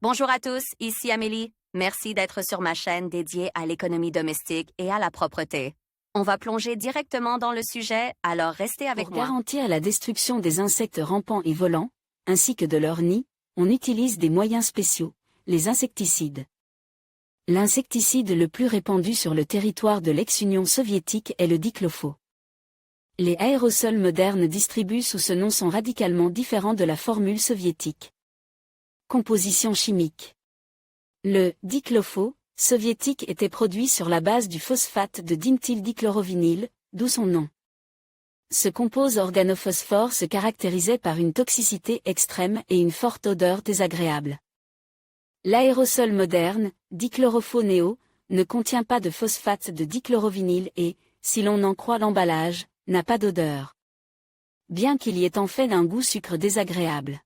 Bonjour à tous, ici Amélie. Merci d'être sur ma chaîne dédiée à l'économie domestique et à la propreté. On va plonger directement dans le sujet, alors restez avec Pour moi. garantir la destruction des insectes rampants et volants, ainsi que de leurs nids, on utilise des moyens spéciaux, les insecticides. L'insecticide le plus répandu sur le territoire de l'ex-Union soviétique est le diclofo. Les aérosols modernes distribués sous ce nom sont radicalement différents de la formule soviétique. Composition chimique. Le diclofo soviétique était produit sur la base du phosphate de dimethyldichlorophényle, d'où son nom. Ce composé organophosphore se caractérisait par une toxicité extrême et une forte odeur désagréable. L'aérosol moderne, dichlorofo-néo, ne contient pas de phosphate de dichlorophényle et, si l'on en croit l'emballage, n'a pas d'odeur. Bien qu'il y ait en fait un goût sucre désagréable.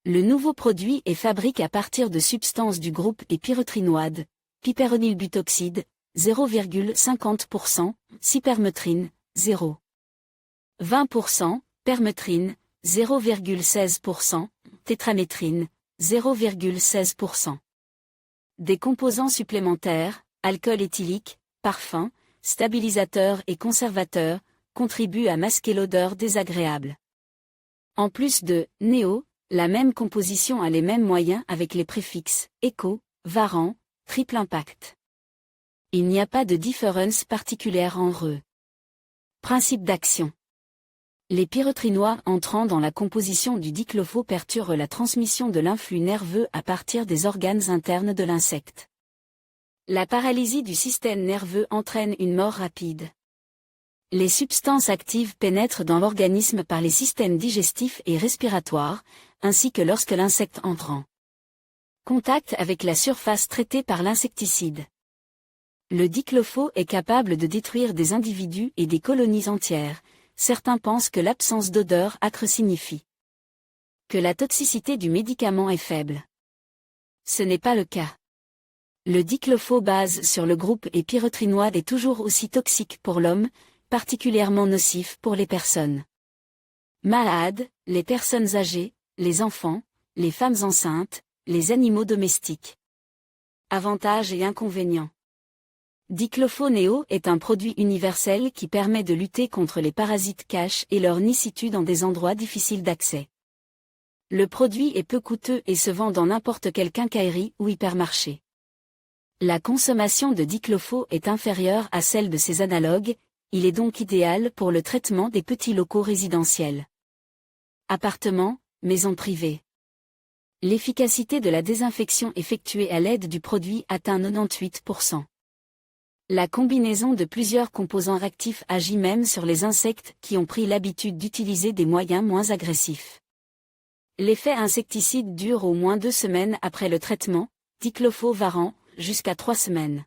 Le nouveau produit est fabriqué à partir de substances du groupe épyretrinoïdes, piperonylbutoxide, 0,50%, cypermétrine, 0,20%, permétrine, 0,16%, tétramétrine, 0,16%. Des composants supplémentaires, alcool éthylique, parfum, stabilisateur et conservateur, contribuent à masquer l'odeur désagréable. En plus de « néo », la même composition a les mêmes moyens avec les préfixes « éco »,« varant »,« triple impact ». Il n'y a pas de différence particulière entre eux. Principe d'action. Les pyrotrinoïdes entrant dans la composition du diclofo perturbent la transmission de l'influx nerveux à partir des organes internes de l'insecte. La paralysie du système nerveux entraîne une mort rapide. Les substances actives pénètrent dans l'organisme par les systèmes digestifs et respiratoires, ainsi que lorsque l'insecte entre en contact avec la surface traitée par l'insecticide. Le diclofo est capable de détruire des individus et des colonies entières. Certains pensent que l'absence d'odeur âcre signifie que la toxicité du médicament est faible. Ce n'est pas le cas. Le diclofo base sur le groupe épyretrinoïde est toujours aussi toxique pour l'homme, particulièrement nocif pour les personnes malades, les personnes âgées, les enfants, les femmes enceintes, les animaux domestiques. Avantages et inconvénients. Diclofo-néo est un produit universel qui permet de lutter contre les parasites caches et leurs nids situés dans des endroits difficiles d'accès. Le produit est peu coûteux et se vend dans n'importe quelle quincaillerie ou hypermarché. La consommation de diclofo est inférieure à celle de ses analogues, il est donc idéal pour le traitement des petits locaux résidentiels. Appartements, maisons privées. L'efficacité de la désinfection effectuée à l'aide du produit atteint 98%. La combinaison de plusieurs composants actifs agit même sur les insectes qui ont pris l'habitude d'utiliser des moyens moins agressifs. L'effet insecticide dure au moins 2 semaines après le traitement, diclofo varant, jusqu'à 3 semaines.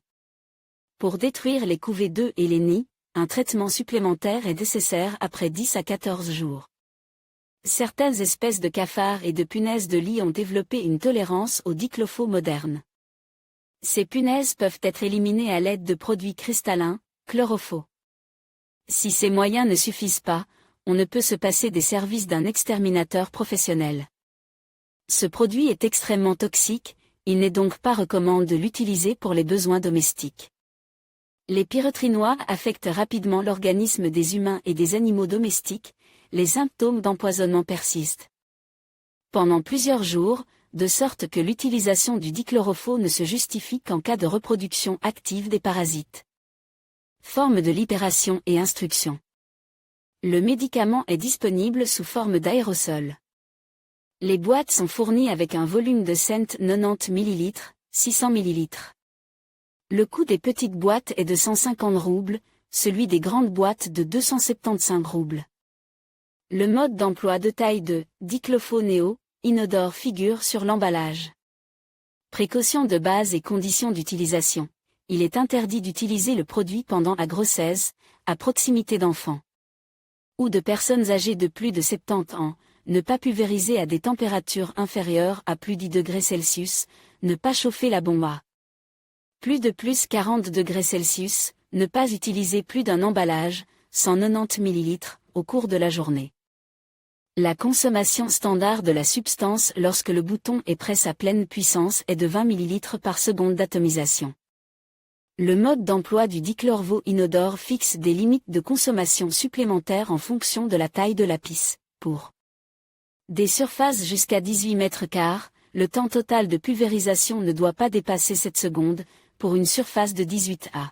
Pour détruire les couvées d'œufs et les nids, un traitement supplémentaire est nécessaire après 10 à 14 jours. Certaines espèces de cafards et de punaises de lit ont développé une tolérance au diclofo moderne. Ces punaises peuvent être éliminées à l'aide de produits cristallins, chloropho. Si ces moyens ne suffisent pas, on ne peut se passer des services d'un exterminateur professionnel. Ce produit est extrêmement toxique, il n'est donc pas recommandé de l'utiliser pour les besoins domestiques. Les pyrotrinoïdes affectent rapidement l'organisme des humains et des animaux domestiques, les symptômes d'empoisonnement persistent pendant plusieurs jours, de sorte que l'utilisation du dichlorofo ne se justifie qu'en cas de reproduction active des parasites. Forme de libération et instruction. Le médicament est disponible sous forme d'aérosol. Les boîtes sont fournies avec un volume de cent 90 ml, 600 ml. Le coût des petites boîtes est de 150 roubles, celui des grandes boîtes de 275 roubles. Le mode d'emploi de taille de diclofo-néo, inodore figure sur l'emballage. Précautions de base et conditions d'utilisation. Il est interdit d'utiliser le produit pendant la grossesse, à proximité d'enfants ou de personnes âgées de plus de 70 ans, ne pas pulvériser à des températures inférieures à plus 10 degrés Celsius, ne pas chauffer la bombe à plus 40 degrés Celsius, ne pas utiliser plus d'un emballage, 190 ml, au cours de la journée. La consommation standard de la substance lorsque le bouton est presse à pleine puissance est de 20 ml par seconde d'atomisation. Le mode d'emploi du dichlorvo inodore fixe des limites de consommation supplémentaires en fonction de la taille de la pisse. Pour des surfaces jusqu'à 18 mètres carrés, le temps total de pulvérisation ne doit pas dépasser 7 secondes, pour une surface de 18 à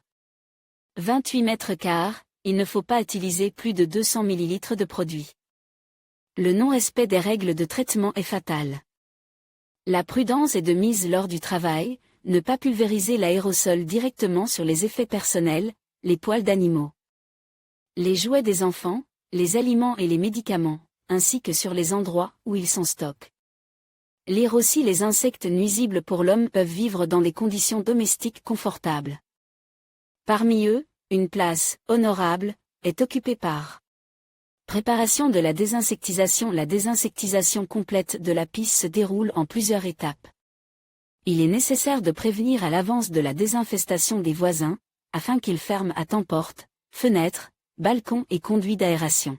28 mètres carrés, il ne faut pas utiliser plus de 200 ml de produit. Le non-respect des règles de traitement est fatal. La prudence est de mise lors du travail, ne pas pulvériser l'aérosol directement sur les effets personnels, les poils d'animaux, les jouets des enfants, les aliments et les médicaments, ainsi que sur les endroits où ils sont stockés. Lire aussi les insectes nuisibles pour l'homme peuvent vivre dans des conditions domestiques confortables. Parmi eux, une place, honorable, est occupée par préparation de la désinsectisation. La désinsectisation complète de la pisse se déroule en plusieurs étapes. Il est nécessaire de prévenir à l'avance de la désinfestation des voisins, afin qu'ils ferment à temps portes, fenêtres, balcons et conduits d'aération.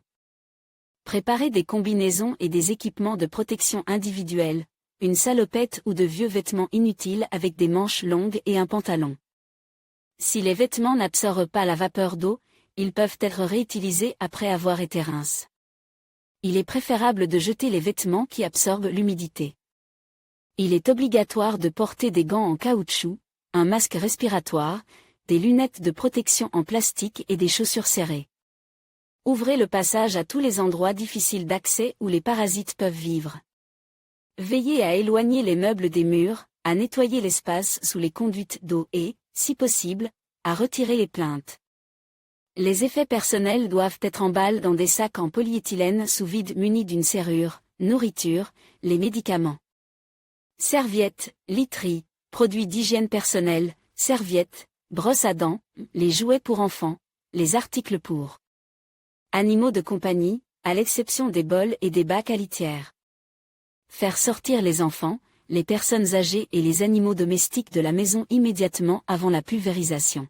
Préparer des combinaisons et des équipements de protection individuelle, une salopette ou de vieux vêtements inutiles avec des manches longues et un pantalon. Si les vêtements n'absorbent pas la vapeur d'eau, ils peuvent être réutilisés après avoir été rincés. Il est préférable de jeter les vêtements qui absorbent l'humidité. Il est obligatoire de porter des gants en caoutchouc, un masque respiratoire, des lunettes de protection en plastique et des chaussures serrées. Ouvrez le passage à tous les endroits difficiles d'accès où les parasites peuvent vivre. Veillez à éloigner les meubles des murs, à nettoyer l'espace sous les conduites d'eau et, si possible, à retirer les plaintes. Les effets personnels doivent être emballés dans des sacs en polyéthylène sous vide munis d'une serrure, nourriture, les médicaments. Serviettes, literie, produits d'hygiène personnelle, serviettes, brosses à dents, les jouets pour enfants, les articles pour animaux de compagnie, à l'exception des bols et des bacs à litière. Faire sortir les enfants, les personnes âgées et les animaux domestiques de la maison immédiatement avant la pulvérisation.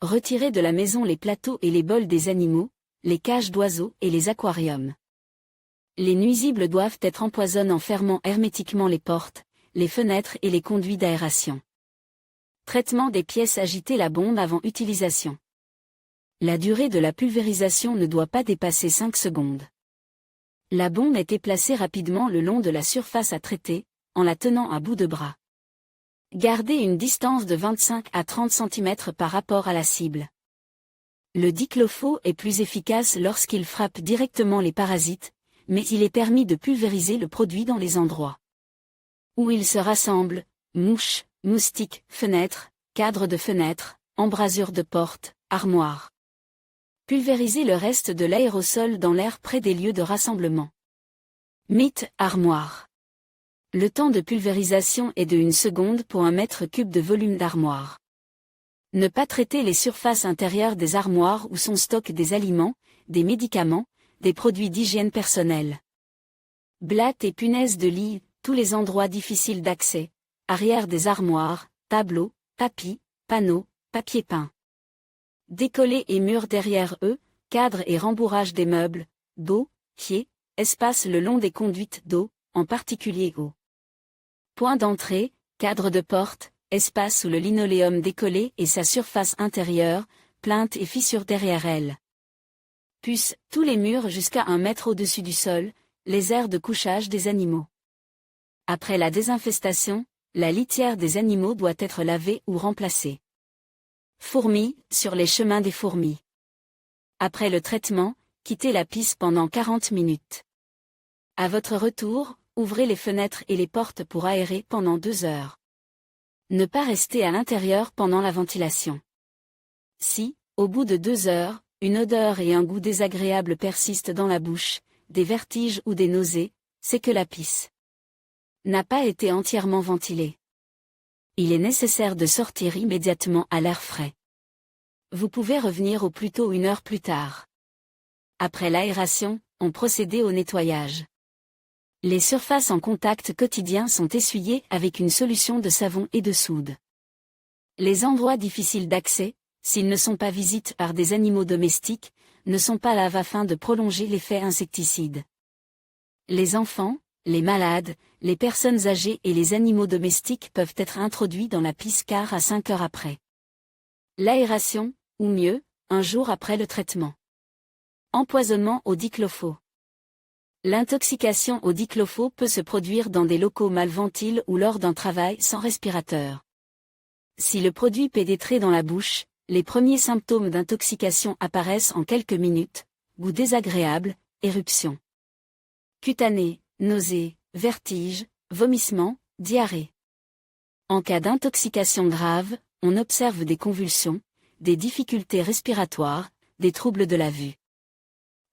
Retirer de la maison les plateaux et les bols des animaux, les cages d'oiseaux et les aquariums. Les nuisibles doivent être empoisonnés en fermant hermétiquement les portes, les fenêtres et les conduits d'aération. Traitement des pièces. Agiter la bombe avant utilisation. La durée de la pulvérisation ne doit pas dépasser 5 secondes. La bombe est placée rapidement le long de la surface à traiter, en la tenant à bout de bras. Gardez une distance de 25 à 30 cm par rapport à la cible. Le dichlofo est plus efficace lorsqu'il frappe directement les parasites, mais il est permis de pulvériser le produit dans les endroits où ils se rassemblent, mouches, moustiques, fenêtres, cadres de fenêtres, embrasures de portes, armoires. Pulvériser le reste de l'aérosol dans l'air près des lieux de rassemblement. Mythe, armoire. Le temps de pulvérisation est de 1 seconde pour 1 mètre cube de volume d'armoire. Ne pas traiter les surfaces intérieures des armoires où sont stockés des aliments, des médicaments, des produits d'hygiène personnelle. Blattes et punaises de lit, tous les endroits difficiles d'accès, arrière des armoires, tableaux, tapis, panneaux, papier peint. Décollés et murs derrière eux, cadres et rembourrage des meubles, dos, pieds, espace le long des conduites d'eau, en particulier au point d'entrée, cadre de porte, espace sous le linoléum décollé et sa surface intérieure, plainte et fissures derrière elle. Puce, tous les murs jusqu'à 1 mètre au-dessus du sol, les aires de couchage des animaux. Après la désinfestation, la litière des animaux doit être lavée ou remplacée. Fourmis, sur les chemins des fourmis. Après le traitement, quittez la pisse pendant 40 minutes. À votre retour, ouvrez les fenêtres et les portes pour aérer pendant 2 heures. Ne pas rester à l'intérieur pendant la ventilation. Si, au bout de 2 heures, une odeur et un goût désagréable persistent dans la bouche, des vertiges ou des nausées, c'est que la pisse n'a pas été entièrement ventilée. Il est nécessaire de sortir immédiatement à l'air frais. Vous pouvez revenir au plus tôt 1 heure plus tard. Après l'aération, on procède au nettoyage. Les surfaces en contact quotidien sont essuyées avec une solution de savon et de soude. Les endroits difficiles d'accès, s'ils ne sont pas visités par des animaux domestiques, ne sont pas lavables afin de prolonger l'effet insecticide. Les enfants, les malades, les personnes âgées et les animaux domestiques peuvent être introduits dans la piscare à 5 heures après l'aération, ou mieux, un jour après le traitement. Empoisonnement au diclofenac. L'intoxication au diclofenac peut se produire dans des locaux mal ventilés ou lors d'un travail sans respirateur. Si le produit pénétre dans la bouche, les premiers symptômes d'intoxication apparaissent en quelques minutes: goût désagréable, éruption cutanée, nausées, vertiges, vomissements, diarrhée. En cas d'intoxication grave, on observe des convulsions, des difficultés respiratoires, des troubles de la vue.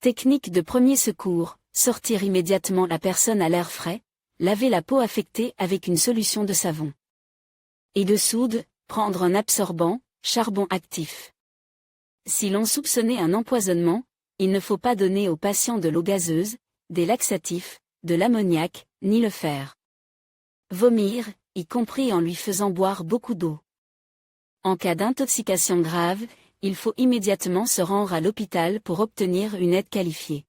Technique de premier secours: sortir immédiatement la personne à l'air frais, laver la peau affectée avec une solution de savon et de soude, prendre un absorbant, charbon actif. Si l'on soupçonnait un empoisonnement, il ne faut pas donner aux patients de l'eau gazeuse, des laxatifs, de l'ammoniac, ni le faire vomir, y compris en lui faisant boire beaucoup d'eau. En cas d'intoxication grave, il faut immédiatement se rendre à l'hôpital pour obtenir une aide qualifiée.